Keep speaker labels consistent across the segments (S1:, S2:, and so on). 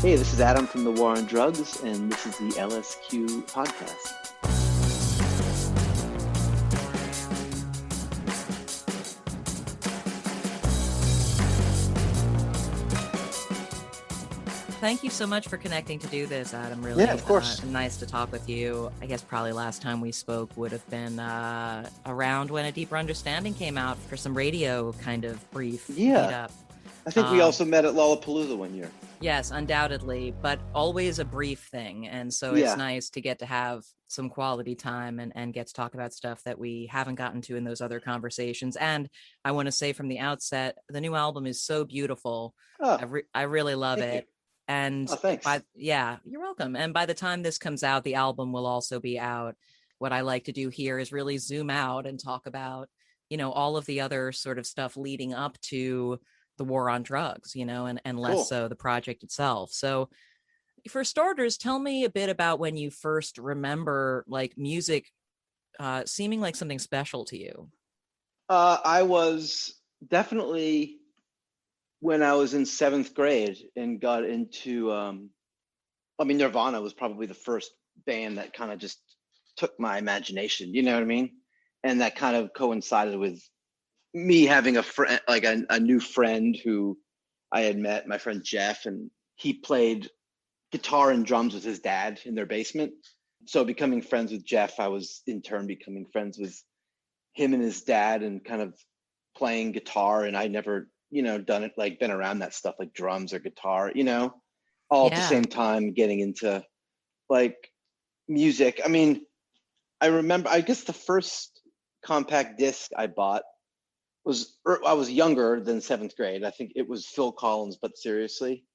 S1: Hey, this is Adam from the War on Drugs, and this is the LSQ podcast.
S2: Thank you so much for connecting to do this, Adam. Really
S1: Yeah, of course.
S2: nice to talk with you. I guess probably last time we spoke would have been around when A Deeper Understanding came out for some radio kind of brief
S1: Yeah,
S2: meetup.
S1: I think we also met at Lollapalooza one year.
S2: Yes, undoubtedly, but always a brief thing. And so it's
S1: Yeah.
S2: nice to get to have some quality time and get to talk about stuff that we haven't gotten to in those other conversations. And I want to say from the outset, the new album is so beautiful.
S1: Oh,
S2: I really love
S1: thank you.
S2: it. And
S1: Oh, thanks.
S2: you're welcome. And by the time this comes out, the album will also be out. What I like to do here is really zoom out and talk about, all of the other sort of stuff leading up to the war on drugs, and less
S1: Cool.
S2: so the project itself. So for starters, tell me a bit about when you first remember like music seeming like something special to you.
S1: I was definitely when I was in seventh grade and got into, Nirvana was probably the first band that kind of just took my imagination, you know what I mean? And that kind of coincided with me having a friend, like a new friend who I had met, my friend Jeff, and he played guitar and drums with his dad in their basement. So becoming friends with Jeff, I was in turn becoming friends with him and his dad and kind of playing guitar. And I never, done it, like been around that stuff like drums or guitar, all at the
S2: Yeah.
S1: same time getting into like music. I remember, I guess the first compact disc I bought I was younger than seventh grade. I think it was Phil Collins, but seriously,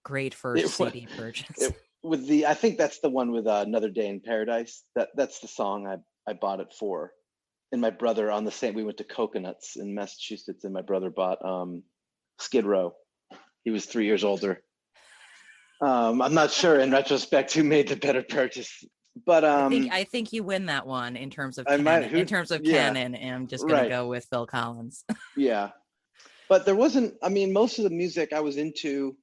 S2: Great first
S1: it was
S2: CD purchase.
S1: it with the I think that's the one with Another Day in Paradise. That's the song I bought it for. And my brother on the same. We went to Coconuts in Massachusetts, and my brother bought Skid Row. He was 3 years older. I'm not sure in retrospect who made the better purchase, but
S2: I think you win that one in terms of
S1: I might.
S2: canon.
S1: Who?
S2: In terms of
S1: Yeah,
S2: canon, and I'm just gonna
S1: right.
S2: go with Phil Collins.
S1: Yeah, but there wasn't. Most of the music I was into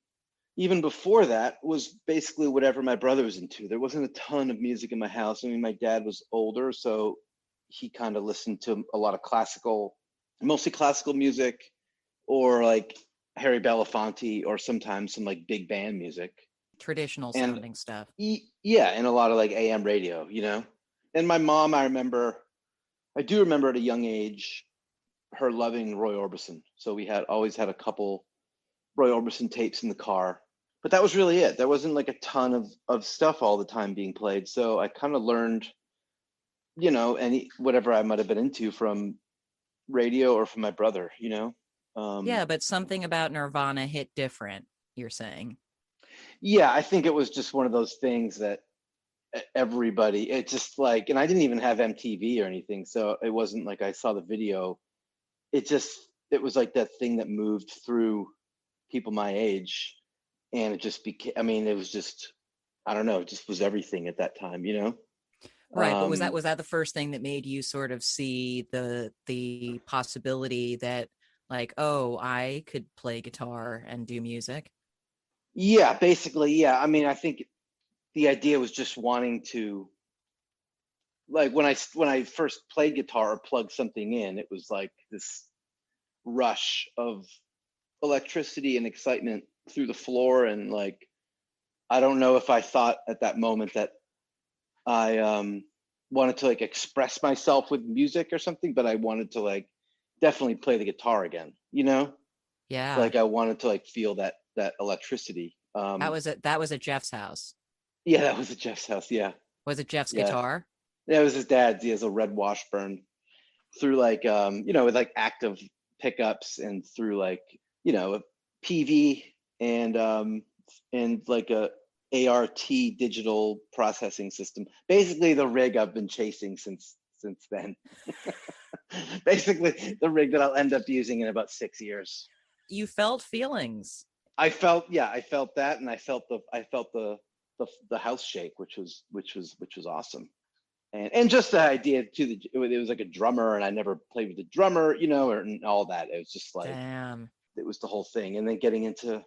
S1: even before that was basically whatever my brother was into. There wasn't a ton of music in my house. My dad was older, so he kind of listened to a lot of classical, mostly classical music, or like Harry Belafonte, or sometimes some like big band music.
S2: Traditional
S1: And
S2: sounding stuff.
S1: yeah, and a lot of like AM radio. And my mom, I do remember at a young age, her loving Roy Orbison. So we had always had a couple Roy Orbison tapes in the car, but that was really it. There wasn't like a ton of stuff all the time being played. So I kind of learned, any whatever I might have been into from radio or from my brother. Um,
S2: Yeah, but something about Nirvana hit different, you're saying.
S1: yeah, I think it was just one of those things that everybody, it just like, and I didn't even have MTV or anything. So it wasn't like I saw the video. It was like that thing that moved through people my age, and it just became, it was just, I don't know, it just was everything at that time.
S2: Right, but was that
S1: um
S2: was that the first thing that made you sort of see the possibility that like, oh, I could play guitar and do music?
S1: yeah, basically, yeah. I think the idea was just wanting to, like, when I first played guitar or plugged something in, it was like this rush of electricity and excitement through the floor. And like, I don't know if I thought at that moment that I wanted to like express myself with music or something, but I wanted to like definitely play the guitar again.
S2: Yeah.
S1: Like I wanted to like feel that electricity.
S2: That was at Jeff's house.
S1: Yeah, that was at Jeff's house. Yeah,
S2: Was it Jeff's
S1: yeah,
S2: guitar?
S1: yeah. It was his dad's. He has a red Washburn through like with like active pickups, and through like a PV, and like a ART digital processing system. Basically, the rig I've been chasing since then. Basically, the rig that I'll end up using in about 6 years.
S2: You felt feelings.
S1: I felt that, and I felt the house shake, which was awesome. And just the idea too, it was like a drummer, and I never played with a drummer, or and all that. It was just like,
S2: Damn.
S1: it was the whole thing. And then getting into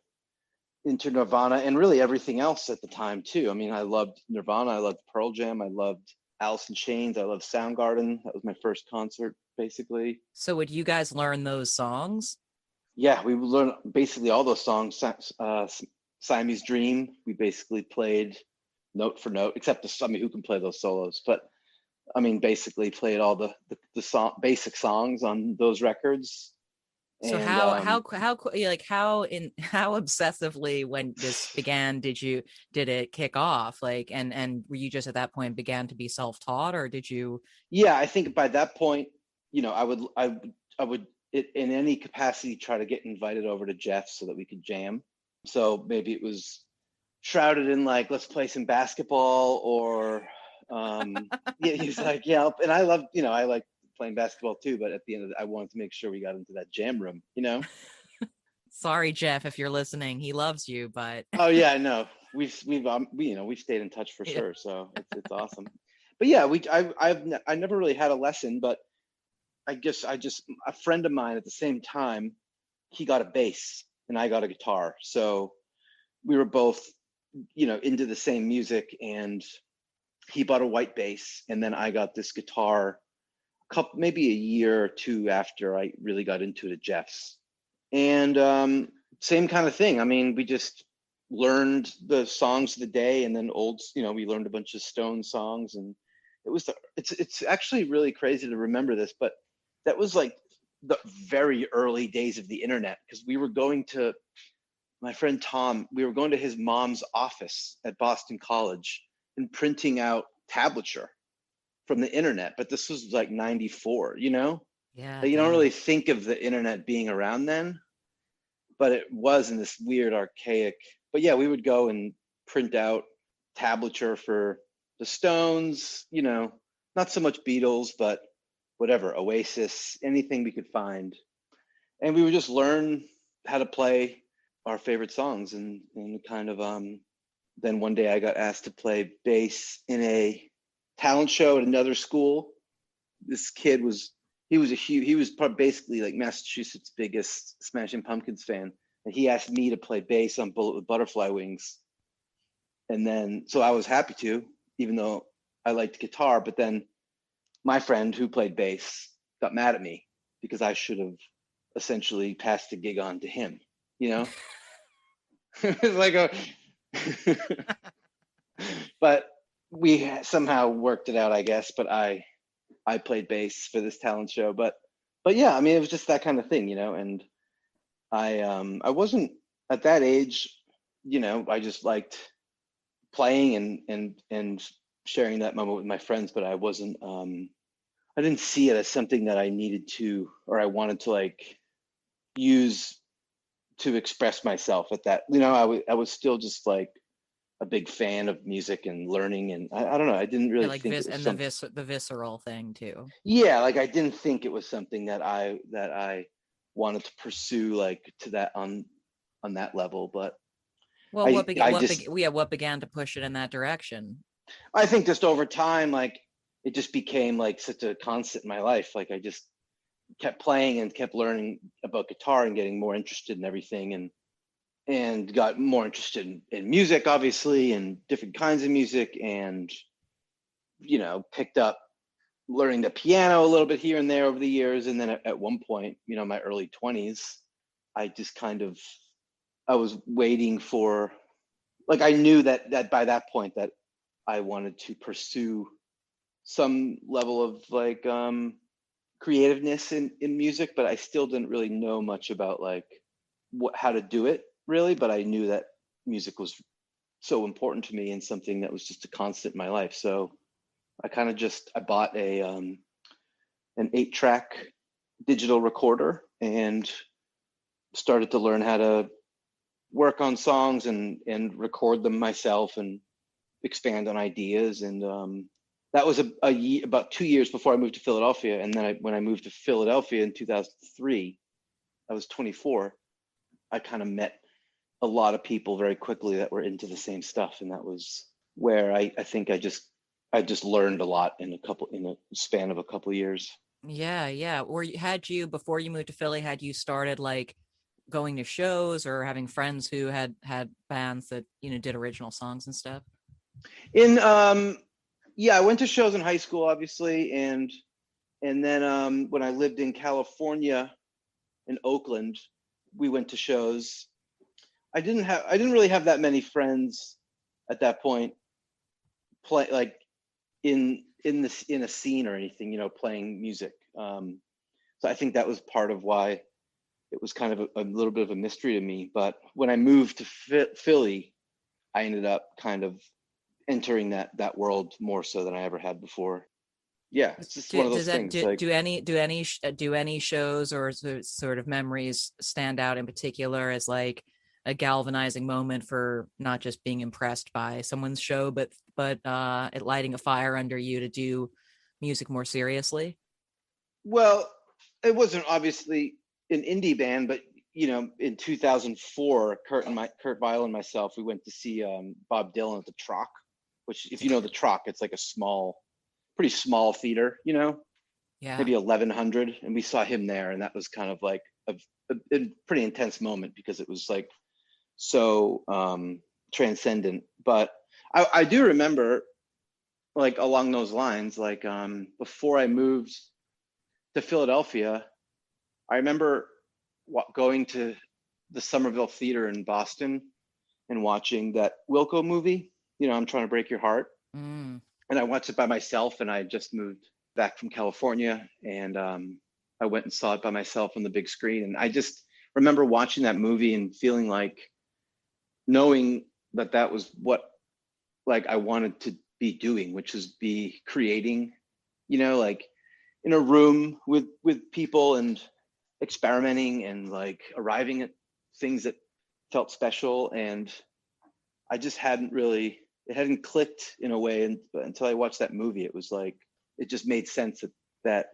S1: into Nirvana and really everything else at the time too. I mean, I loved Nirvana, I loved Pearl Jam, I loved Alice in Chains, I loved Soundgarden. That was my first concert, basically.
S2: So would you guys learn those songs?
S1: Yeah, we learned basically all those songs. Siamese Dream, we basically played note for note, except I mean, who can play those solos? But I mean, basically played all the basic songs on those records.
S2: So
S1: And
S2: how obsessively when this began did it kick off, like, and were you just at that point began to be self-taught, or did you?
S1: yeah, I think by that point, I would in any capacity try to get invited over to Jeff's so that we could jam. So maybe it was shrouded in like, let's play some basketball, or yeah, he's like, yeah, and I love, I like playing basketball too, but at the end of I wanted to make sure we got into that jam room,
S2: Sorry, Jeff, if you're listening, he loves you, but
S1: Oh yeah, I know. We've stayed in touch for
S2: yeah.
S1: sure, so it's awesome. But yeah, I never really had a lesson, but I guess a friend of mine at the same time, he got a bass and I got a guitar. So we were both, into the same music, and he bought a white bass and then I got this guitar maybe a year or two after I really got into it at Jeff's. And same kind of thing. I mean, we just learned the songs of the day, and then we learned a bunch of Stone songs, and it's actually really crazy to remember this, but that was like the very early days of the internet, because we were going to my friend Tom, we were going to his mom's office at Boston College and printing out tablature from the internet. But this was like 94,
S2: Yeah,
S1: Like, you don't
S2: damn.
S1: really think of the internet being around then, but it was in this weird archaic. But yeah, we would go and print out tablature for the Stones, not so much Beatles, but whatever, Oasis, anything we could find. And we would just learn how to play our favorite songs, and kind of then one day I got asked to play bass in a talent show at another school. This kid was he was probably basically like Massachusetts' biggest Smashing Pumpkins fan, and he asked me to play bass on Bullet with Butterfly Wings. And then so I was happy to, even though I liked guitar. But then my friend who played bass got mad at me because I should have essentially passed the gig on to him. It's like but we somehow worked it out, I guess. But I played bass for this talent show. But yeah, I mean, it was just that kind of thing, And I wasn't at that age, I just liked playing and sharing that moment with my friends. But I wasn't I didn't see it as something that I needed to, or I wanted to like use to express myself at that. I was still just like a big fan of music and learning, and I don't know, I didn't
S2: Yeah,
S1: really
S2: like
S1: think it
S2: this
S1: was
S2: and
S1: something.
S2: the visceral thing too.
S1: Yeah, like I didn't think it was something that I wanted to pursue, like to that on that level. But
S2: Well,
S1: I just
S2: what began to push it in that direction?
S1: I think just over time, like it just became like such a constant in my life. Like I just kept playing and kept learning about guitar and getting more interested in everything, and got more interested in music, obviously, and different kinds of music, and picked up learning the piano a little bit here and there over the years. And then at one point, my early 20s, I just kind of I was waiting for, like, I knew that by that point that I wanted to pursue some level of like creativeness in music, but I still didn't really know much about like how to do it really. But I knew that music was so important to me and something that was just a constant in my life. So I bought an 8-track digital recorder and started to learn how to work on songs and record them myself and expand on ideas. And that was a year, about 2 years before I moved to Philadelphia. And then when I moved to Philadelphia in 2003, I was 24. I kind of met a lot of people very quickly that were into the same stuff, and that was where I think I just learned a lot in a span of a couple of years.
S2: Yeah, yeah. Or had you, before you moved to Philly, had you started like going to shows or having friends who had bands that, you know, did original songs and stuff?
S1: In yeah, I went to shows in high school, obviously, and then when I lived in California, in Oakland, we went to shows. I didn't really have that many friends at that point, play like in a scene or anything, you know, playing music. So I think that was part of why it was kind of a little bit of a mystery to me. But when I moved to Philly, I ended up kind of entering that world more so than I ever had before. Yeah, it's just one of
S2: Does
S1: those
S2: that
S1: things. Like,
S2: do any shows or sort of memories stand out in particular as like a galvanizing moment for not just being impressed by someone's show, but it lighting a fire under you to do music more seriously?
S1: well, it wasn't obviously an indie band, but you know, in 2004, Kurt Vile and myself, we went to see Bob Dylan at the Troc, which, if you know the Troc, it's like a pretty small theater, you know,
S2: Yeah.
S1: maybe 1100, and we saw him there, and that was kind of like a pretty intense moment because it was like so transcendent. But I do remember, like, along those lines, like before I moved to Philadelphia, I remember going to the Somerville Theater in Boston and watching that Wilco movie, you know, I'm Trying to Break Your Heart.
S2: Mm.
S1: And I watched it by myself, and I just moved back from California, and I went and saw it by myself on the big screen. And I just remember watching that movie and feeling like, knowing that that was what, like, I wanted to be doing, which is be creating, you know, like in a room with people and experimenting and like arriving at things that felt special. And I just it hadn't clicked in a way until I watched that movie. It was like, it just made sense that,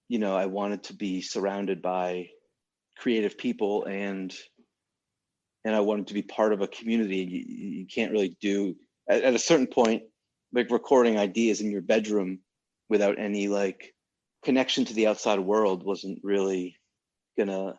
S1: you know, I wanted to be surrounded by creative people, and I wanted to be part of a community. You can't really do at a certain point, like recording ideas in your bedroom without any like connection to the outside world wasn't really gonna,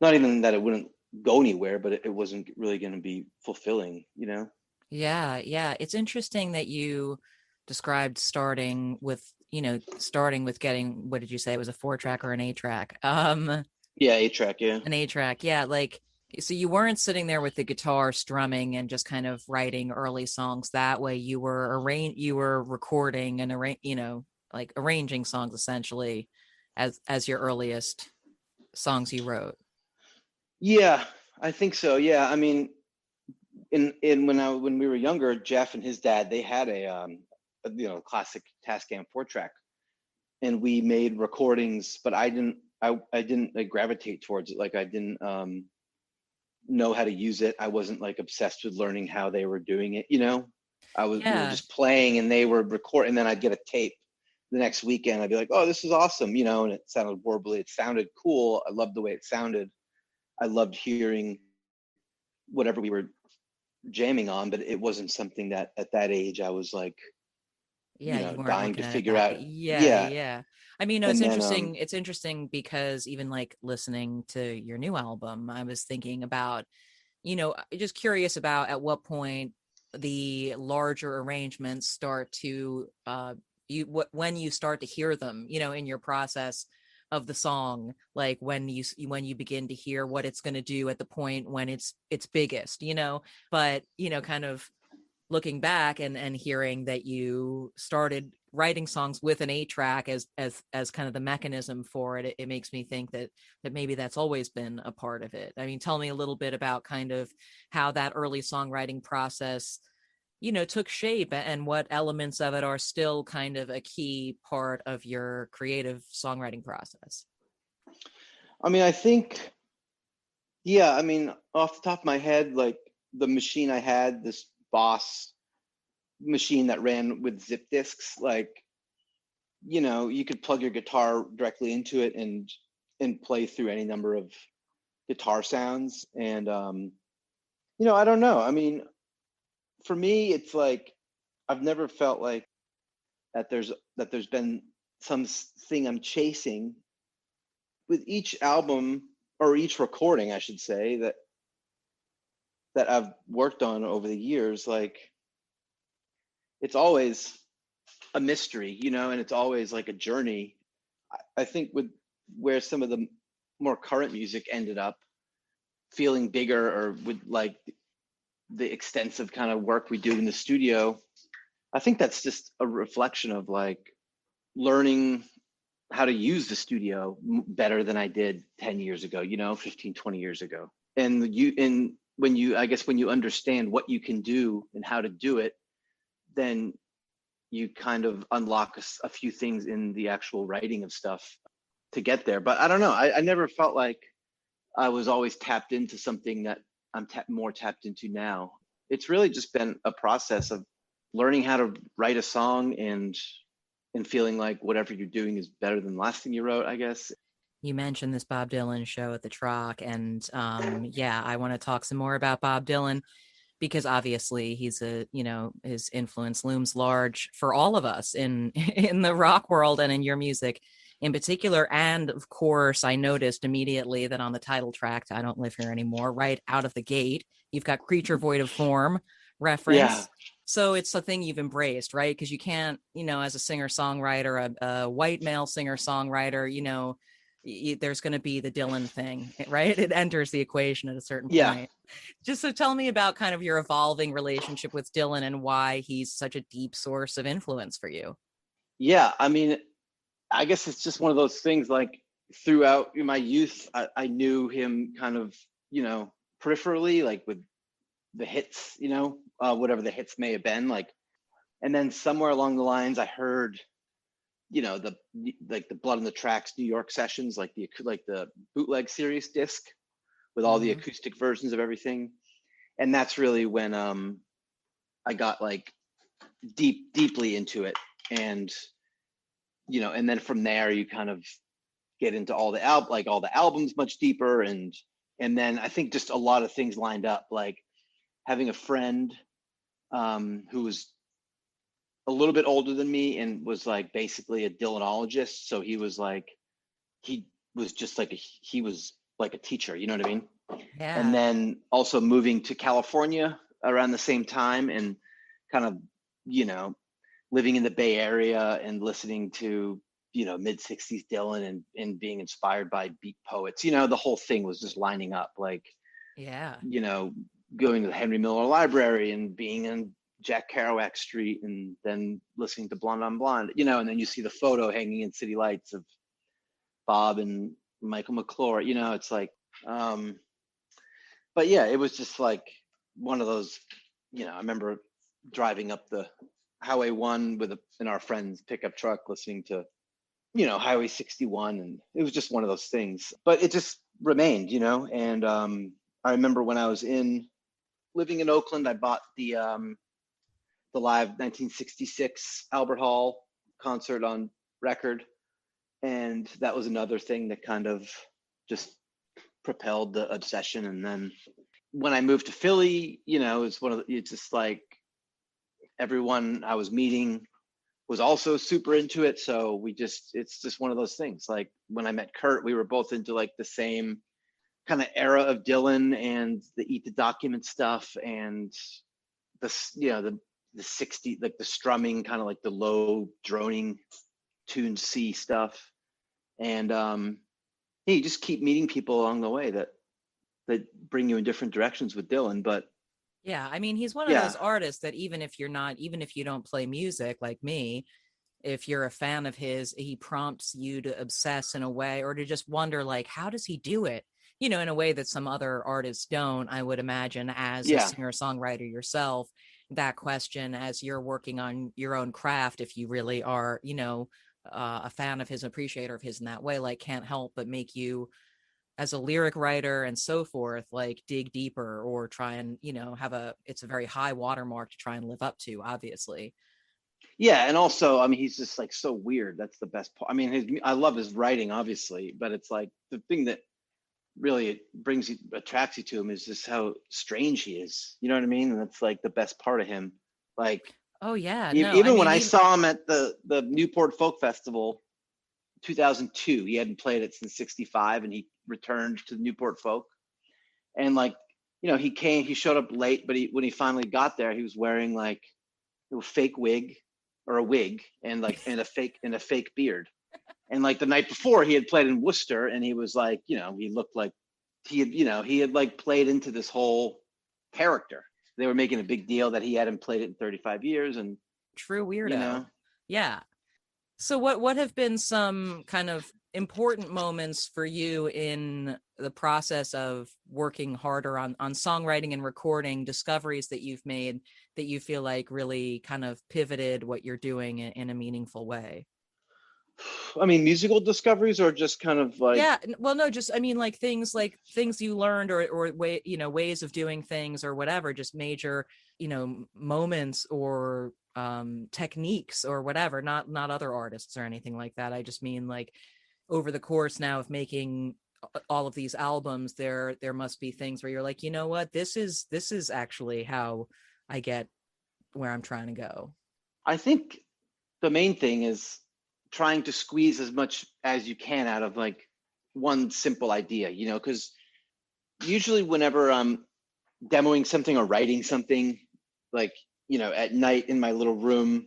S1: not even that it wouldn't go anywhere, but it wasn't really gonna be fulfilling, you know?
S2: Yeah, yeah. It's interesting that you described starting with getting, what did you say? It was a 4-track or an 8-track?
S1: Yeah, 8-track, yeah.
S2: An 8-track. Yeah, like so you weren't sitting there with the guitar strumming and just kind of writing early songs that way. You were recording and like arranging songs essentially as your earliest songs you wrote.
S1: Yeah, I think so. Yeah, I mean, in when we were younger, Jeff and his dad, they had a, you know, classic Tascam 4-track, and we made recordings, but I didn't like gravitate towards it. Like, I didn't know how to use it. I wasn't like obsessed with learning how they were doing it, you know. We were
S2: Yeah.
S1: just playing, and they were recording, and then I'd get a tape the next weekend. I'd be like, oh, this is awesome, you know, and it sounded warbly, it sounded cool. I loved the way it sounded. I loved hearing whatever we were jamming on, but it wasn't something that at that age I was like,
S2: Yeah,
S1: you know,
S2: you weren't
S1: dying to
S2: looking at it
S1: figure
S2: that.
S1: out.
S2: Yeah,
S1: Yeah.
S2: yeah. I mean, no, it's
S1: And then
S2: interesting. It's interesting because even like listening to your new album, I was thinking about, just curious about at what point the larger arrangements start to when you start to hear them, in your process of the song, like when you begin to hear what it's going to do at the point when it's biggest, but kind of looking back and hearing that you started writing songs with an 8-track as kind of the mechanism for it, it makes me think that maybe that's always been a part of it. I mean, tell me a little bit about kind of how that early songwriting process took shape, and what elements of it are still kind of a key part of your creative songwriting process.
S1: I mean, I think, yeah, I mean, off the top of my head, like the machine I had, this Boss machine that ran with zip disks, like, you know, you could plug your guitar directly into it and play through any number of guitar sounds. And I don't know. I mean, for me, it's like I've never felt like that there's been some thing I'm chasing. With each album, or each recording, I should say, that I've worked on over the years, like it's always a mystery, and it's always like a journey. I think with where some of the more current music ended up feeling bigger, or with like the extensive kind of work we do in the studio, I think that's just a reflection of like learning how to use the studio better than I did 10 years ago, 15, 20 years ago. And I guess when you understand what you can do and how to do it, then you kind of unlock a few things in the actual writing of stuff to get there. But I don't know. I never felt like I was always tapped into something that I'm more tapped into now. It's really just been a process of learning how to write a song and feeling like whatever you're doing is better than the last thing you wrote, I guess.
S2: You mentioned this Bob Dylan show at the Troc, and yeah, I want to talk some more about Bob Dylan because obviously he's his influence looms large for all of us in in the rock world and in your music in particular. And of course, I noticed immediately that on the title track, I Don't Live Here Anymore, right out of the gate, you've got Creature Void of Form
S1: Yeah.
S2: reference. So it's a thing you've embraced, right? Because you can't, as a singer-songwriter, a white male singer-songwriter, there's going to be the Dylan thing, right? It enters the equation at a certain
S1: Yeah.
S2: point. Just so tell me about kind of your evolving relationship with Dylan and why he's such a deep source of influence for you.
S1: Yeah. I mean, I guess it's just one of those things like throughout my youth, I knew him kind of, peripherally, like with the hits, whatever the hits may have been, like, and then somewhere along the lines I heard, the like the Blood on the Tracks New York sessions, like the bootleg series disc with all the acoustic versions of everything. And that's really when I got like deeply into it. And and then from there you kind of get into all the albums much deeper, and then I think just a lot of things lined up, like having a friend who was a little bit older than me and was like basically a Dylanologist. So he was just like he was like a teacher, you know what I mean? And
S2: Yeah.
S1: then also moving to California around the same time and kind of, living in the Bay Area and listening to, mid 60s Dylan and being inspired by beat poets, the whole thing was just lining up, like,
S2: Yeah.
S1: Going to the Henry Miller Library and being in Jack Kerouac Street and then listening to Blonde on Blonde, and then you see the photo hanging in City Lights of Bob and Michael McClure, it's like, but yeah, it was just like one of those, I remember driving up the Highway 1 in our friend's pickup truck, listening to, Highway 61. And it was just one of those things, but it just remained, and I remember when I was living in Oakland, I bought the live 1966 Albert Hall concert on record. And that was another thing that kind of just propelled the obsession. And then when I moved to Philly, it's just like everyone I was meeting was also super into it. So it's just one of those things. Like when I met Kurt, we were both into like the same kind of era of Dylan and the Eat the Document stuff and the 60, like the strumming, kind of like the low droning tuned C stuff. And yeah, you just keep meeting people along the way that bring you in different directions with Dylan. But
S2: Yeah. I mean, he's one of
S1: yeah,
S2: those artists that even if you don't play music like me, if you're a fan of his, he prompts you to obsess in a way or to just wonder, like, how does he do it? In a way that some other artists don't, I would imagine, as a
S1: yeah,
S2: singer-songwriter yourself, that question as you're working on your own craft, if you really are, a fan of his, appreciator of his in that way, like can't help but make you as a lyric writer and so forth, like dig deeper or try and, it's a very high watermark to try and live up to, obviously.
S1: yeah. And also, I mean, he's just like so weird. That's the best part. I mean, I love his writing, obviously, but it's like the thing that really attracts you to him is just how strange he is. You know what I mean? And that's like the best part of him. Like
S2: Oh yeah, no, I
S1: even when
S2: mean,
S1: I
S2: even
S1: saw him at the Newport Folk Festival 2002. He hadn't played it since 65, and he returned to the Newport Folk. And like, he showed up late, but when he finally got there, he was wearing like a fake wig or a wig and a fake beard. And like the night before, he had played in Worcester, and he was like, he looked like he had like played into this whole character. They were making a big deal that he hadn't played it in 35 years, and
S2: true weirdo. Yeah. So what have been some kind of important moments for you in the process of working harder on songwriting and recording, discoveries that you've made that you feel like really kind of pivoted what you're doing in a meaningful way?
S1: I mean, musical discoveries, or just kind of like,
S2: yeah, well, no, just I mean like things you learned, or ways of doing things or whatever, just major moments or techniques or whatever, not other artists or anything like that. I just mean like over the course now of making all of these albums, there must be things where you're like, you know what, this is actually how I get where I'm trying to go.
S1: I think the main thing is trying to squeeze as much as you can out of like one simple idea, because usually whenever I'm demoing something or writing something, like, at night in my little room,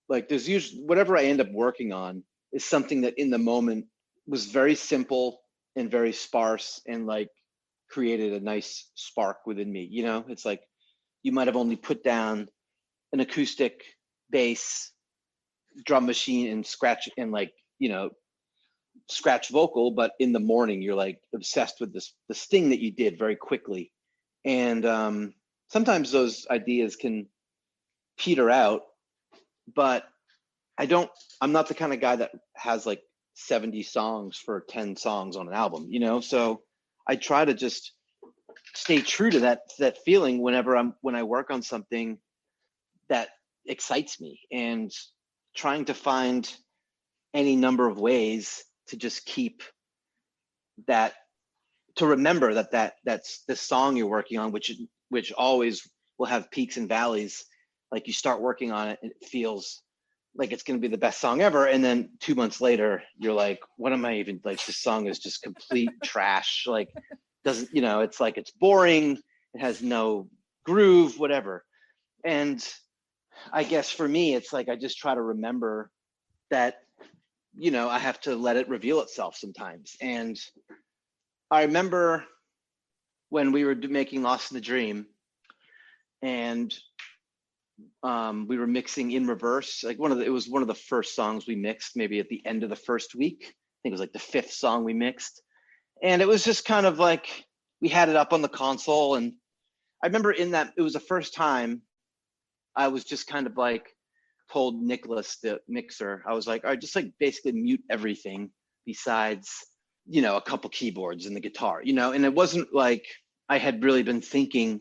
S1: like there's usually whatever I end up working on is something that in the moment was very simple and very sparse, and like created a nice spark within me. It's like you might have only put down an acoustic bass, drum machine, and scratch, and like, scratch vocal, but in the morning you're like obsessed with this thing that you did very quickly. And sometimes those ideas can peter out, but I'm not the kind of guy that has like 70 songs for 10 songs on an album, so I try to just stay true to that feeling when I work on something that excites me, and trying to find any number of ways to just keep that, to remember that's the song you're working on, which always will have peaks and valleys. Like you start working on it and it feels like it's going to be the best song ever, and then 2 months later you're like, what am I even, like, this song is just complete trash, like doesn't, it's like, it's boring, it has no groove, whatever. And I guess for me, it's like I just try to remember that, I have to let it reveal itself sometimes. And I remember when we were making Lost in the Dream, and we were mixing in reverse. Like it was one of the first songs we mixed, maybe at the end of the first week. I think it was like the 5th song we mixed. And it was just kind of like, we had it up on the console. And I remember it was the first time I was just kind of like told Nicholas, the mixer, I was like, all right, just like basically mute everything besides, a couple keyboards and the guitar, and it wasn't like I had really been thinking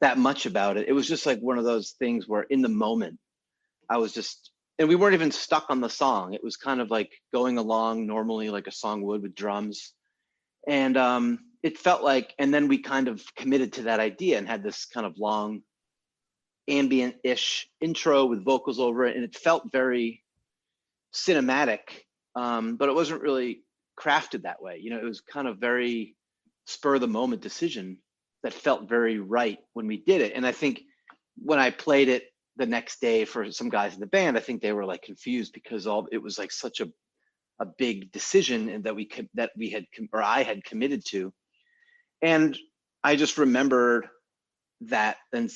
S1: that much about it. It was just like one of those things where in the moment I was just, and we weren't even stuck on the song. It was kind of like going along normally like a song would with drums. And it felt like, and then we kind of committed to that idea and had this kind of long ambient-ish intro with vocals over it, and it felt very cinematic, but it wasn't really crafted that way. It was kind of very spur of the moment decision that felt very right when we did it. And I think when I played it the next day for some guys in the band, I think they were like confused, because it was like such a big decision, and I had committed to. And I just remembered that, and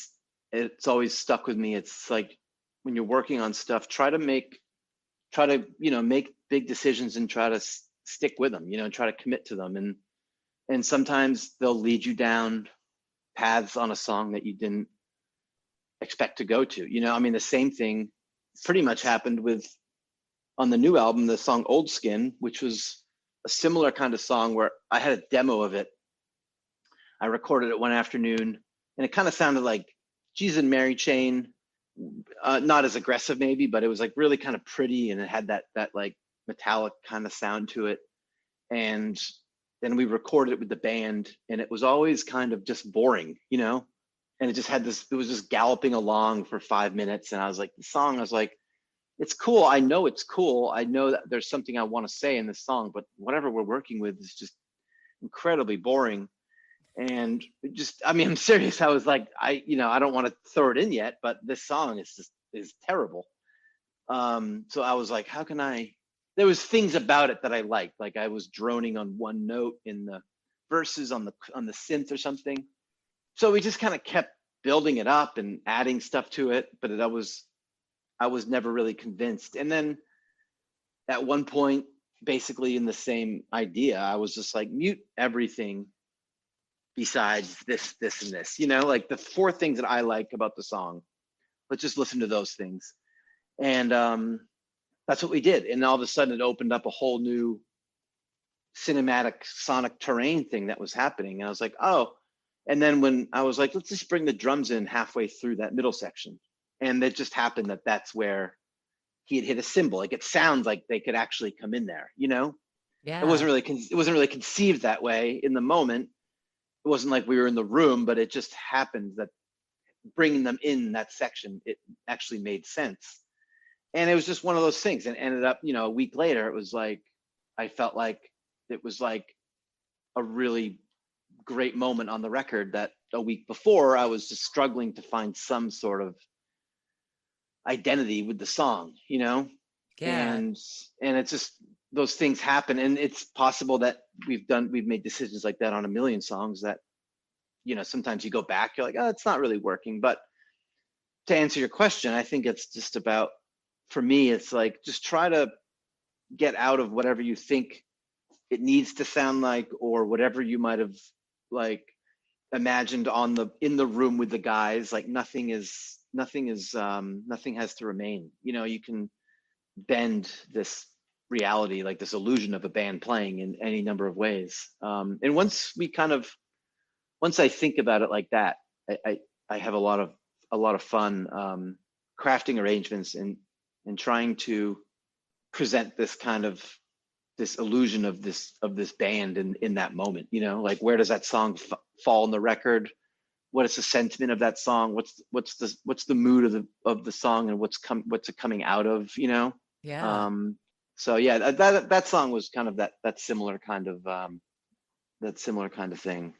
S1: it's always stuck with me. It's like when you're working on stuff, try to make big decisions and try to stick with them, try to commit to them. And sometimes they'll lead you down paths on a song that you didn't expect to go to. I mean, the same thing pretty much happened on the new album, the song Old Skin, which was a similar kind of song where I had a demo of it. I recorded it one afternoon, and it kind of sounded like Jesus and Mary Chain, not as aggressive maybe, but it was like really kind of pretty, and it had that like metallic kind of sound to it. And then we recorded it with the band, and it was always kind of just boring, and it just had it was just galloping along for 5 minutes. And I was like, it's cool. I know it's cool. I know that there's something I want to say in this song, but whatever we're working with is just incredibly boring. And just, I mean, I'm serious. I was like, I don't want to throw it in yet, but this song is terrible. So I was like, how can I? There was things about it that I liked, like I was droning on one note in the verses on the synth or something. So we just kind of kept building it up and adding stuff to it, but I was never really convinced. And then at one point, basically in the same idea, I was just like, mute everything besides this, and this, like the four things that I like about the song. Let's just listen to those things. And that's what we did. And all of a sudden it opened up a whole new cinematic sonic terrain thing that was happening. And I was like, oh. And then when I was like, let's just bring the drums in halfway through that middle section. And it just happened that that's where he had hit a cymbal. Like it sounds like they could actually come in there, It
S2: Yeah.
S1: wasn't really conceived that way in the moment. It wasn't like we were in the room, but it just happened that bringing them in that section, it actually made sense. And it was just one of those things, and ended up, a week later, it was like, I felt like it was like a really great moment on the record that a week before I was just struggling to find some sort of identity with the song,
S2: Yeah.
S1: and it's just those things happen. And it's possible that we've made decisions like that on a million songs that, sometimes you go back, you're like, oh, it's not really working. But to answer your question, I think it's just about, for me, it's like, just try to get out of whatever you think it needs to sound like, or whatever you might have like imagined in the room with the guys. Like nothing has to remain. You can bend this reality, like this illusion of a band playing, in any number of ways. And once I think about it like that, I have a lot of fun crafting arrangements and trying to present this illusion of this band in that moment. Like, where does that song fall in the record? What is the sentiment of that song? What's the mood of the song, and what's it coming out of?
S2: Yeah.
S1: Um, so yeah, that song was kind of that similar kind of thing.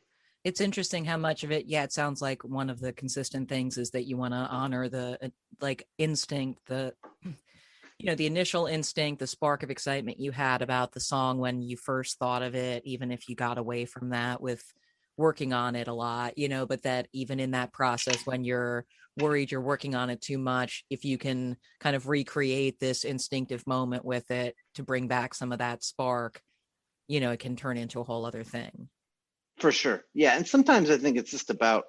S2: It's interesting how much of it, yeah, it sounds like one of the consistent things is that you want to honor the like instinct, the the initial instinct, the spark of excitement you had about the song when you first thought of it, even if you got away from that with working on it a lot, but that even in that process, when you're worried you're working on it too much, if you can kind of recreate this instinctive moment with it to bring back some of that spark, it can turn into a whole other thing.
S1: For sure. Yeah. And sometimes I think it's just about,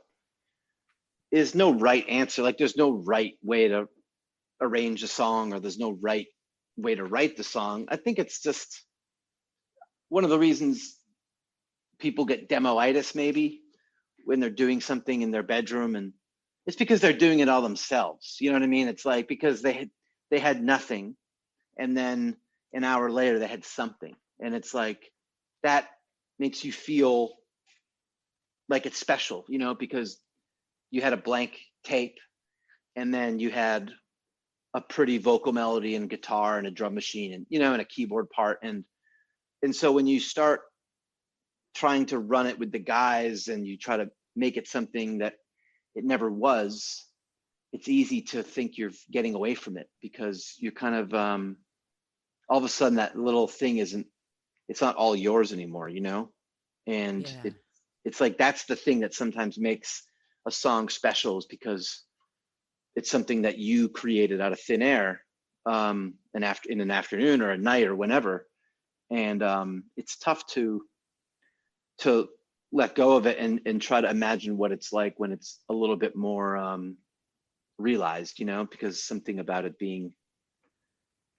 S1: there's no right answer. Like, there's no right way to arrange a song, or there's no right way to write the song. I think it's just one of the reasons people get demoitis, maybe, when they're doing something in their bedroom, and it's because they're doing it all themselves. You know what I mean? It's like, because they had nothing, and then an hour later they had something, and it's like, that makes you feel like it's special, because you had a blank tape, and then you had a pretty vocal melody and guitar and a drum machine, and and a keyboard part, and so when you start trying to run it with the guys, and you try to make it something that it never was, it's easy to think you're getting away from it, because you're kind of all of a sudden that little thing it's not all yours anymore, and
S2: Yeah.
S1: it's like, that's the thing that sometimes makes a song special, is because it's something that you created out of thin air, in an afternoon or a night or whenever. And it's tough to let go of it, and try to imagine what it's like when it's a little bit more realized, because something about it being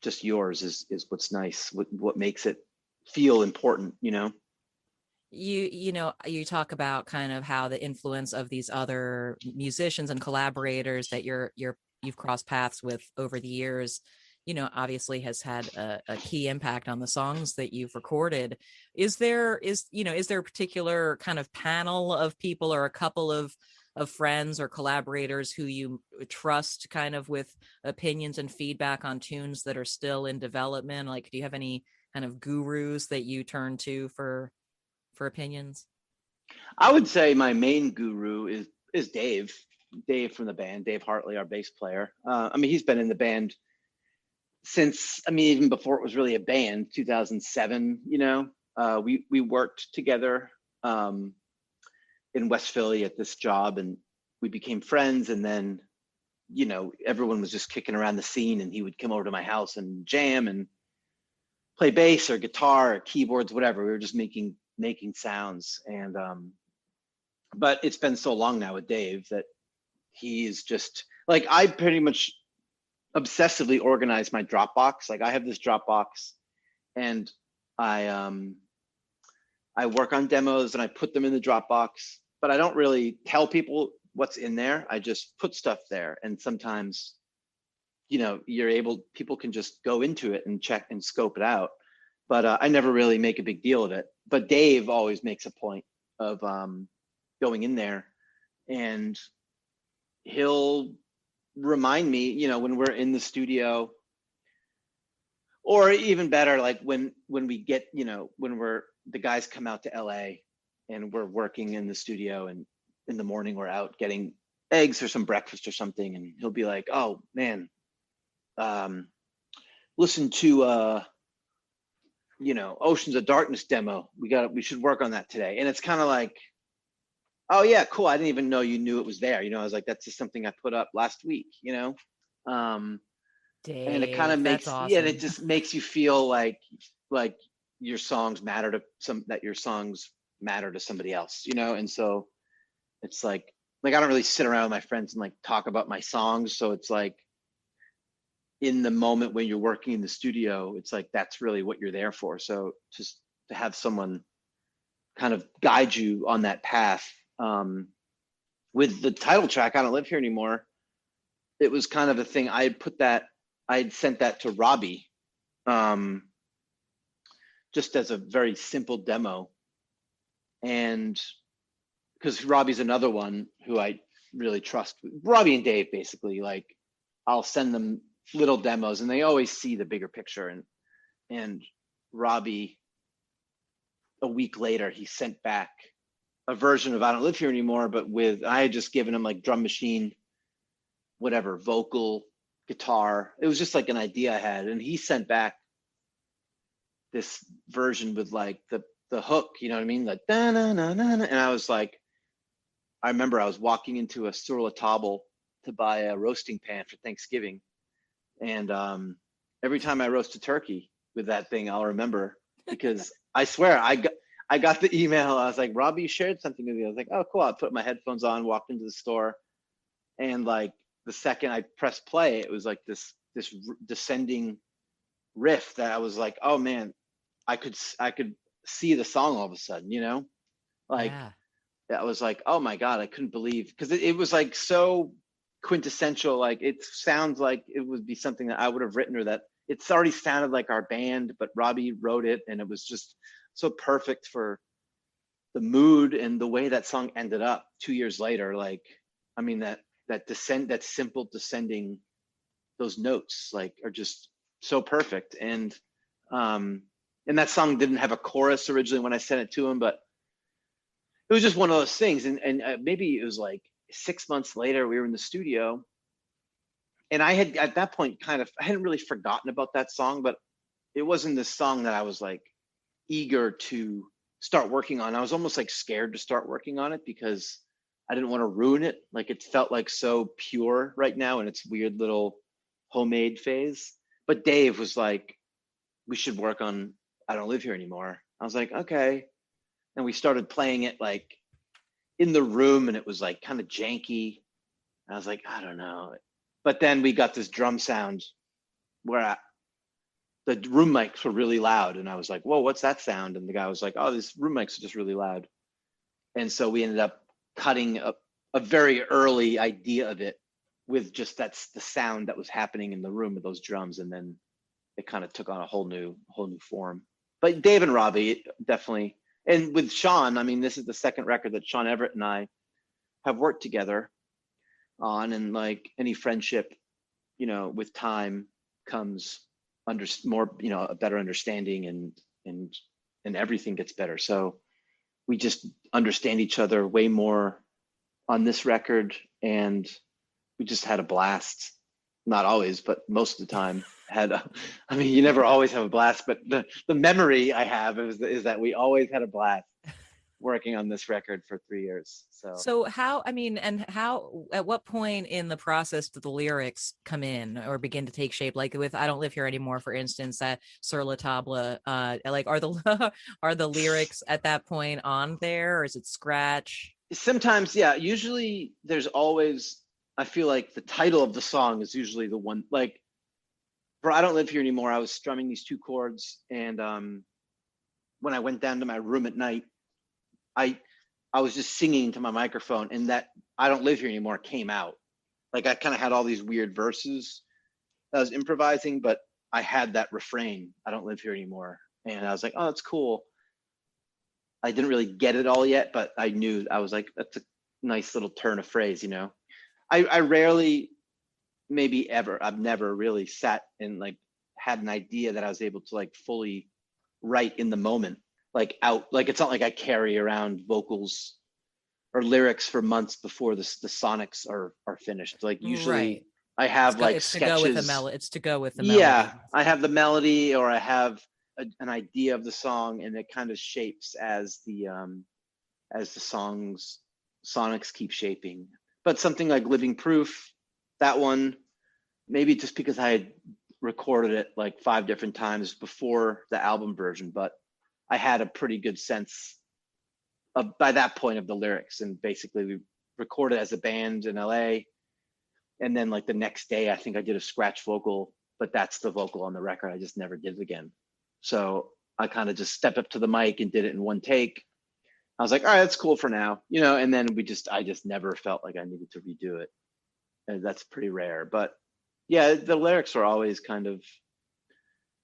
S1: just yours is what's nice, what makes it feel important.
S2: You talk about kind of how the influence of these other musicians and collaborators that you've crossed paths with over the years, obviously has had a key impact on the songs that you've recorded. Is there a particular kind of panel of people, or a couple of of friends or collaborators who you trust kind of with opinions and feedback on tunes that are still in development? Like, do you have any kind of gurus that you turn to for opinions?
S1: I would say my main guru is Dave from the band, Dave Hartley, our bass player. I mean, he's been in the band since, I mean, even before it was really a band, 2007. You know, we worked together in West Philly at this job, and we became friends. And then, you know, everyone was just kicking around the scene, and he would come over to my house and jam and play bass or guitar or keyboards, whatever. We were just making sounds. And but it's been so long now with Dave that he's just like, I pretty much obsessively organize my Dropbox. Like, I have this Dropbox, and I work on demos and I put them in the Dropbox, but I don't really tell people what's in there. I just put stuff there, and sometimes, you know, people can just go into it and check and scope it out. But I never really make a big deal of it. But Dave always makes a point of going in there, and he'll remind me, you know, when we're in the studio, or even better, like when we get, you know, when the guys come out to LA and we're working in the studio, and in the morning we're out getting eggs or some breakfast or something, and he'll be like, oh man, listen to you know, Oceans of Darkness demo. We should work on that today. And it's kind of like, oh yeah, cool. I didn't even know you knew it was there. You know, I was like, that's just something I put up last week, you know? And it kind of
S2: Dave, that's
S1: yeah, and
S2: awesome.
S1: it just makes you feel like your songs matter to somebody else, you know? And so it's like I don't really sit around with my friends and like talk about my songs. So it's like, in the moment when you're working in the studio, it's like, that's really what you're there for. So just to have someone kind of guide you on that path. With the title track, I Don't Live Here Anymore, it was kind of a thing. I had sent that to Robbie, just as a very simple demo. And because Robbie's another one who I really trust. Robbie and Dave, basically, like, I'll send them little demos and they always see the bigger picture. And Robbie, a week later, he sent back a version of I Don't Live Here Anymore, but I had just given him like drum machine, whatever, vocal, guitar. It was just like an idea I had. And he sent back this version with like the hook, you know what I mean? Like, da na na na na. And I was like, I remember I was walking into a Sur La Table to buy a roasting pan for Thanksgiving. And every time I roast a turkey with that thing, I'll remember, because I swear I got the email. I was like, Robbie shared something with me. I was like, oh, cool. I put my headphones on, walked into the store, and like the second I pressed play, it was like this descending riff that I was like, oh man, I could see the song all of a sudden, you know, like
S2: Yeah.
S1: I was like, oh my God, I couldn't believe, because it was like so quintessential. Like, it sounds like it would be something that I would have written, or that it's already sounded like our band, but Robbie wrote it, and it was just so perfect for the mood and the way that song ended up 2 years later. Like, I mean, that simple descending, those notes like are just so perfect. And that song didn't have a chorus originally when I sent it to him, but it was just one of those things. And maybe it was like 6 months later, we were in the studio, and I had at that point I hadn't really forgotten about that song, but it wasn't this song that I was like eager to start working on. I was almost like scared to start working on it because I didn't want to ruin it. Like, it felt like so pure right now in its weird little homemade phase. But Dave was like, we should work on I Don't Live Here Anymore. I was like, okay. And we started playing it like in the room, and it was like kind of janky. I was like, I don't know. But then we got this drum sound where the room mics were really loud, and I was like, whoa, what's that sound? And the guy was like, oh, these room mics are just really loud. And so we ended up cutting a very early idea of it with just that's the sound that was happening in the room with those drums, and then it kind of took on a whole new form. But Dave and Robbie definitely, and with Shawn, I mean, this is the second record that Shawn Everett and I have worked together on, and like any friendship, with time comes more, a better understanding, and everything gets better. So we just understand each other way more on this record, and we just had a blast. Not always, but most of the time I mean, you never always have a blast, but the memory I have is that we always had a blast working on this record for 3 years.
S2: So how, I mean, and how, at what point in the process do the lyrics come in or begin to take shape? Like with I Don't Live Here Anymore, for instance, that Sur La Table, like are the are the lyrics at that point on there, or is it scratch?
S1: Sometimes, yeah, usually there's always, I feel like the title of the song is usually the one. Like for I Don't Live Here Anymore, I was strumming these 2 chords, and when I went down to my room at night, I was just singing to my microphone, and that I Don't Live Here Anymore came out. Like I kind of had all these weird verses that I was improvising, but I had that refrain, I don't live here anymore. And I was like, oh, that's cool. I didn't really get it all yet, but I knew, I was like, that's a nice little turn of phrase, I rarely, maybe ever, I've never really sat and like had an idea that I was able to like fully write in the moment, like out, like it's not like I carry around vocals or lyrics for months before the sonics are finished. Like usually
S2: Right.
S1: I have like
S2: It's to go with the
S1: sketches.
S2: It's to go with the
S1: Yeah,
S2: melody.
S1: I have the melody, or I have an idea of the song, and it kind of shapes as the songs sonics keep shaping. But something like Living Proof, that one, maybe just because I had recorded it like 5 different times before the album version, but I had a pretty good sense of, by that point, of the lyrics. And basically we recorded as a band in LA, and then like the next day I think I did a scratch vocal, but that's the vocal on the record. I just never did it again. So I kind of just stepped up to the mic and did it in one take. I was like, all right, that's cool for now, and then I just never felt like I needed to redo it. And that's pretty rare. But yeah, the lyrics are always kind of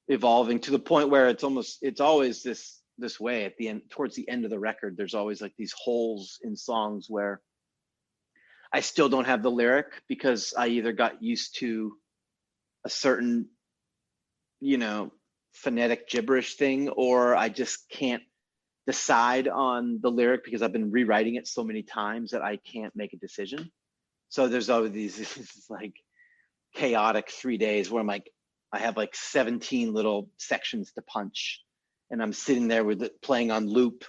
S1: evolving to the point where it's always this way at the end, towards the end of the record. There's always like these holes in songs where I still don't have the lyric, because I either got used to a certain, phonetic gibberish thing, or I just can't decide on the lyric because I've been rewriting it so many times that I can't make a decision. So there's always these like chaotic 3 days where I have like 17 little sections to punch, and I'm sitting there with it playing on loop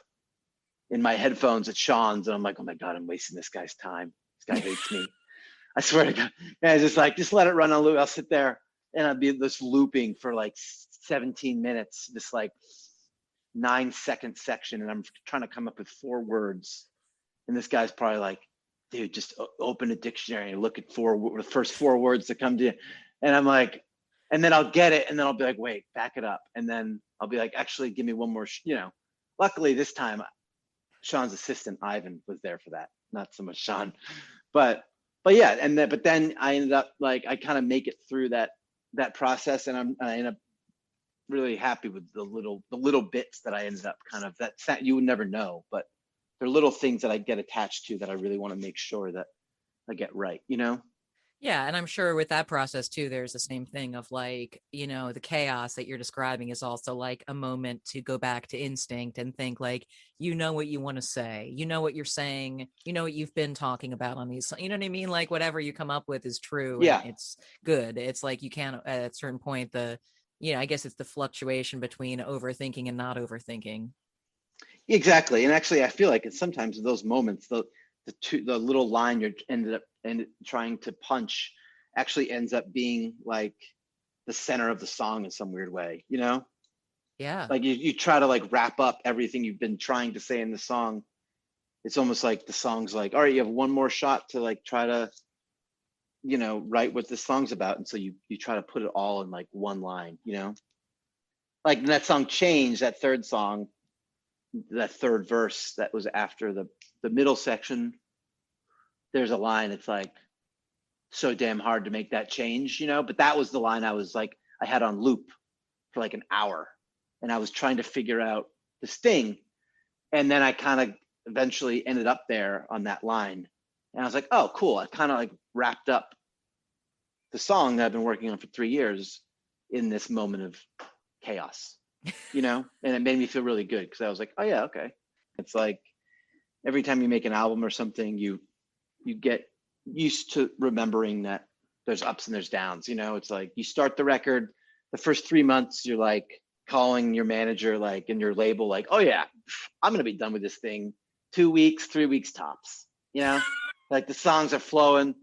S1: in my headphones at Shawn's, and I'm like, oh my God, I'm wasting this guy's time. This guy hates me. I swear to God. And I just let it run on loop. I'll sit there and I'll be just looping for like 17 minutes, this like 9-second section, and I'm trying to come up with 4 words. And this guy's probably like, dude, just open a dictionary and look at the first 4 words that come to you. And I'm like, and then I'll get it, and then I'll be like, wait, back it up. And then I'll be like, actually, give me one more, Luckily this time, Shawn's assistant, Ivan, was there for that. Not so much Shawn. But yeah, but then I ended up like, I kind of make it through that process, and I end up really happy with the little bits that I ended up kind of, that you would never know, but they're little things that I get attached to that I really want to make sure that I get right,
S2: Yeah, and I'm sure with that process too, there's the same thing of like, the chaos that you're describing is also like a moment to go back to instinct and think like, what you want to say, what you're saying, what you've been talking about on these, you know what I mean? Like whatever you come up with is true and
S1: Yeah,
S2: it's good. It's like you can't at a certain point, I guess it's the fluctuation between overthinking and not overthinking.
S1: exactly. And actually I feel like it's sometimes those moments, the little line you're ended up trying to punch actually ends up being like the center of the song in some weird way,
S2: Yeah.
S1: like you try to like wrap up everything you've been trying to say in the song. It's almost like the song's like, all right, you have one more shot to like try to, write what this song's about. And so you try to put it all in like one line, like that song Change, that third song, that third verse that was after the middle section. There's a line, it's like, so damn hard to make that change, but that was the line I had on loop for like an hour, and I was trying to figure out the sting, and then I kind of eventually ended up there on that line, And I was like, oh, cool. I kind of like wrapped up the song that I've been working on for 3 years in this moment of chaos, and it made me feel really good because I was like, oh yeah, okay. It's like every time you make an album or something, you get used to remembering that there's ups and there's downs. It's like you start the record, the first 3 months, you're like calling your manager, like in your label, like, oh yeah, I'm gonna be done with this thing 2 weeks, 3 weeks tops. Like the songs are flowing.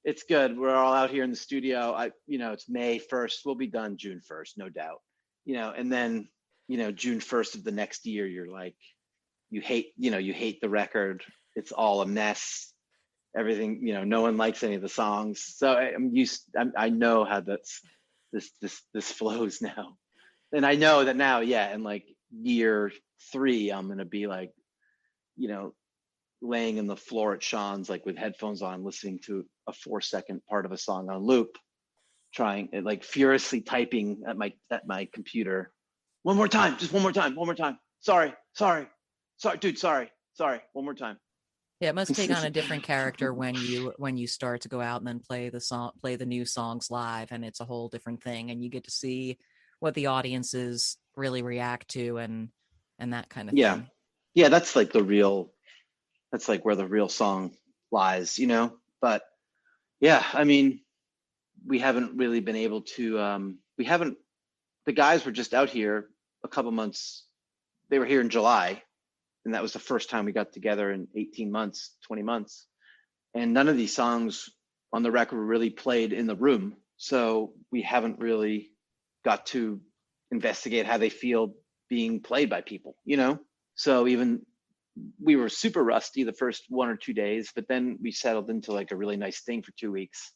S1: It's good. We're all out here in the studio. It's May 1st. We'll be done June 1st, no doubt. And then, June 1st of the next year, you're like, you hate the record. It's all a mess. Everything, no one likes any of the songs. So I know how this flows now. And I know that now, yeah, in like year 3, I'm going to be like, laying in the floor at Shawn's, like with headphones on, listening to a 4-second part of a song on loop, trying, like furiously typing at my computer. One more time, just one more time. Sorry, dude, sorry, one more time.
S2: Yeah, it must take on a different character when you start to go out and then play the new songs live, and it's a whole different thing, and you get to see what the audiences really react to and that kind of thing.
S1: Yeah, that's like where the real song lies, But yeah, I mean, we haven't really been able to. The guys were just out here a couple months. They were here in July, and that was the first time we got together in 18 months, 20 months. And none of these songs on the record were really played in the room. So we haven't really got to investigate how they feel being played by people, So even we were super rusty the first 1 or 2 days, but then we settled into like a really nice thing for 2 weeks.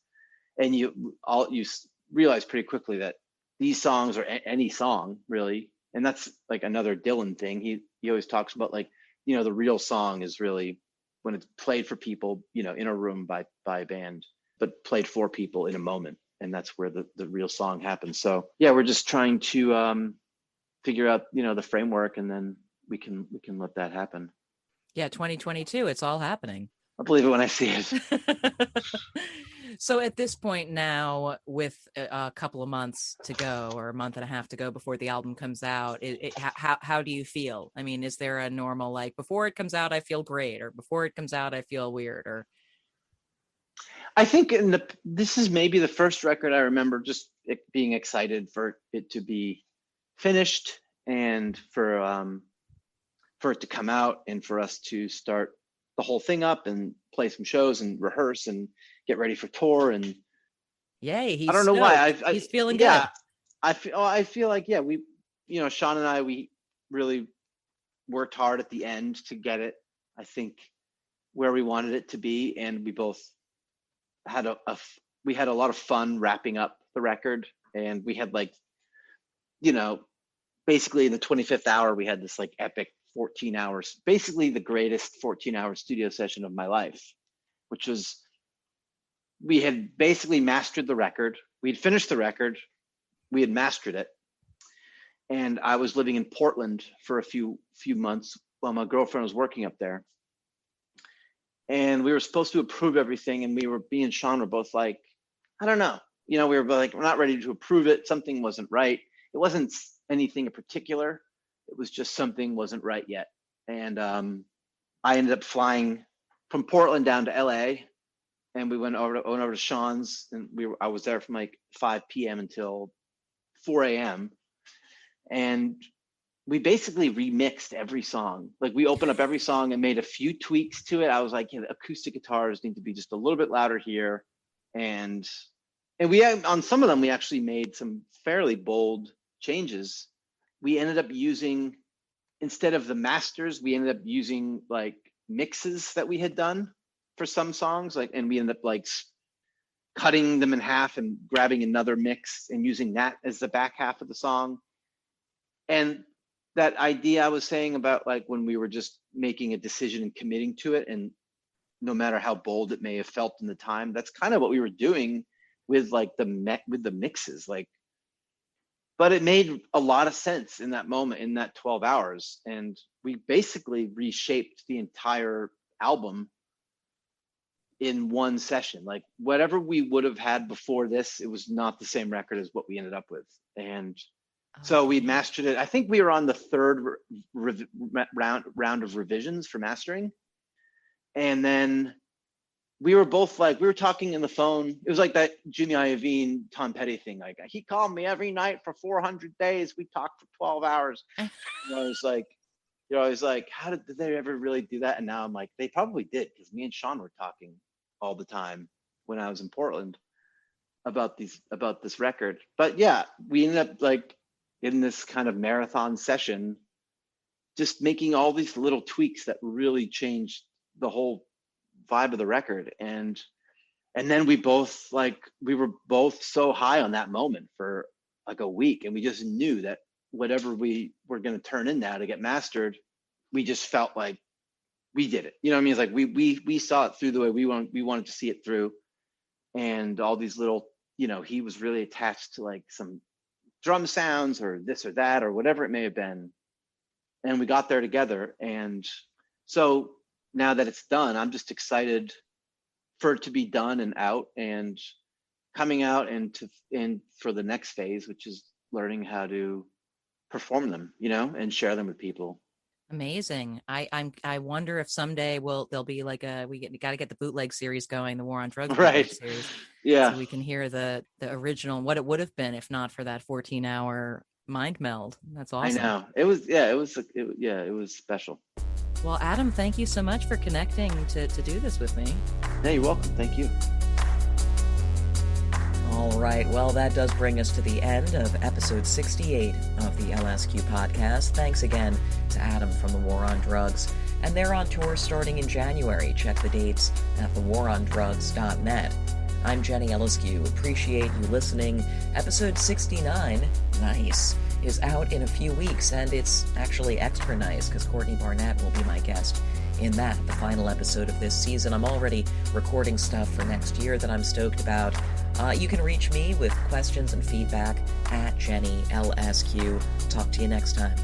S1: And you realize pretty quickly that these songs, or any song really, and that's like another Dylan thing. He always talks about like, the real song is really when it's played for people, in a room by a band, but played for people in a moment. And that's where the real song happens. So yeah, we're just trying to figure out, the framework, and then we can let that happen.
S2: Yeah, 2022, it's all happening.
S1: I'll believe it when I see it.
S2: So at this point now, with a couple of months to go, or a month and a half to go before the album comes out, how do you feel? I mean, is there a normal, like, before it comes out, I feel great, or before it comes out, I feel weird, or?
S1: I think this is maybe the first record I remember just being excited for it to be finished, and for it to come out, and for us to start the whole thing up and play some shows and rehearse and get ready for tour. And
S2: yay,
S1: I don't know why
S2: he's feeling
S1: good. I feel like, yeah, we, Shawn and I, we really worked hard at the end to get it, I think, where we wanted it to be, and we both had we had a lot of fun wrapping up the record. And we had like, basically in the 25th hour, we had this like epic 14 hours, basically the greatest 14-hour studio session of my life, which was, we had basically mastered the record. We'd finished the record. We had mastered it. And I was living in Portland for a few months while my girlfriend was working up there. And we were supposed to approve everything. And me and Shawn were both like, I don't know. We were like, we're not ready to approve it. Something wasn't right. It wasn't anything in particular. It was just something wasn't right yet. And I ended up flying from Portland down to LA, and we went over to Shawn's, and I was there from like 5 p.m. until 4 a.m. And we basically remixed every song. Like, we opened up every song and made a few tweaks to it. I was like, the acoustic guitars need to be just a little bit louder here. And we had, on some of them, we actually made some fairly bold changes. We ended up using, instead of the masters, we ended up using like mixes that we had done for some songs, like, and we ended up like cutting them in half and grabbing another mix and using that as the back half of the song. And that idea I was saying about like when we were just making a decision and committing to it, and no matter how bold it may have felt in the time, that's kind of what we were doing with like with the mixes, like. But it made a lot of sense in that moment, in that 12 hours. And we basically reshaped the entire album in one session. Like whatever we would have had before this, it was not the same record as what we ended up with. And so we mastered it. I think we were on the third round of revisions for mastering. And then we were both like, we were talking in the phone. It was like that Jimmy Iovine, Tom Petty thing. Like, he called me every night for 400 days. We talked for 12 hours. I was like, how did they ever really do that? And now I'm like, they probably did, because me and Shawn were talking all the time when I was in Portland about this record. But yeah, we ended up like in this kind of marathon session, just making all these little tweaks that really changed the whole vibe of the record. And then we were both so high on that moment for like a week, and we just knew that whatever we were going to turn in now to get mastered, we just felt like we did it. You know what I mean? It's like we saw it through the way we wanted to see it through. And all these little, he was really attached to like some drum sounds or this or that or whatever it may have been. And we got there together. And so now that it's done, I'm just excited for it to be done and out and coming out, and for the next phase, which is learning how to perform them, and share them with people.
S2: Amazing. I wonder if someday there'll be like we got to get the bootleg series going, the War on Drugs
S1: right
S2: series.
S1: Yeah,
S2: so we can hear the original, what it would have been if not for that 14-hour mind meld. That's awesome.
S1: I know. It was special.
S2: Well, Adam, thank you so much for connecting to do this with me.
S1: Yeah, you're welcome. Thank you.
S2: All right, well, that does bring us to the end of episode 68 of the LSQ podcast. Thanks again to Adam from the War on Drugs. And they're on tour starting in January. Check the dates at thewarondrugs.net. I'm Jenny LSQ. Appreciate you listening. Episode 69, nice, is out in a few weeks, and it's actually extra nice because Courtney Barnett will be my guest in that, the final episode of this season. I'm already recording stuff for next year that I'm stoked about. You can reach me with questions and feedback at Jenny LSQ. Talk to you next time.